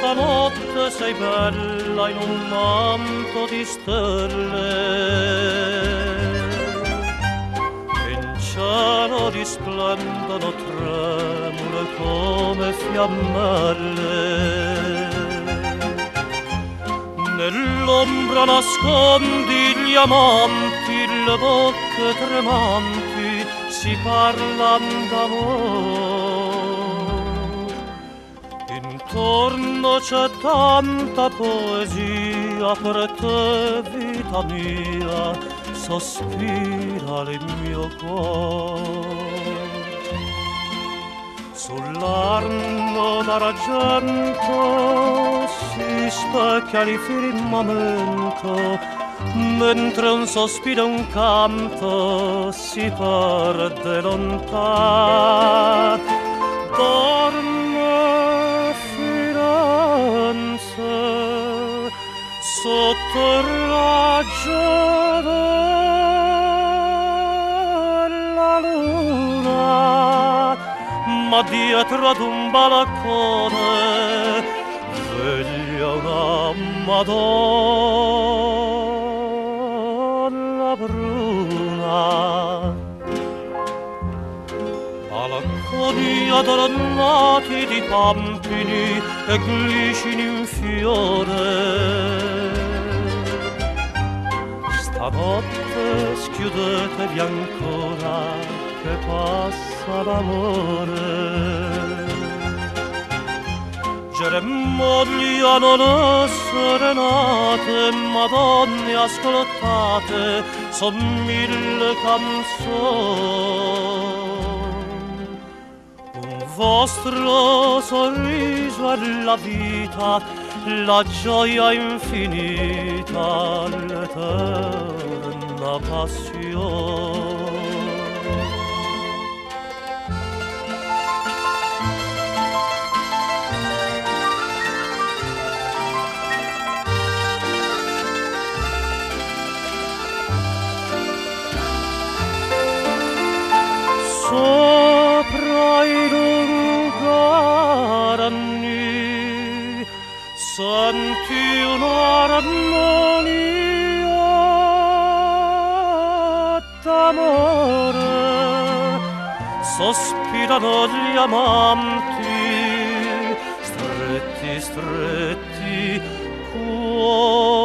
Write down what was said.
Stanotte sei bella in un manto di stelle, in cielo risplendono tremule come fiammelle. Nell'ombra nascondi gli amanti, le bocche tremanti si parlan d'amor. Intorno c'è tanta poesia per te, vita mia, sospira il mio cuore. Sull'arno d'argento si specchia il firmamento, mentre un sospiro e un canto si perde lontano. Dorme Firenze sotto il raggio della luna, ma dietro ad un balcone veglia una Madonna bruna. Balconi adornati di pampini e glicini in fiore. Stanotte schiudetevi ancora che passa l'amore. Geremmogliano le serenate, madonne ascoltate, son mille canzoni. Un vostro sorriso è la vita, la gioia infinita, l'eterna passione. Sopra i lungaranni senti un'armonia d'amore, sospirano gli amanti, stretti, stretti, cuori.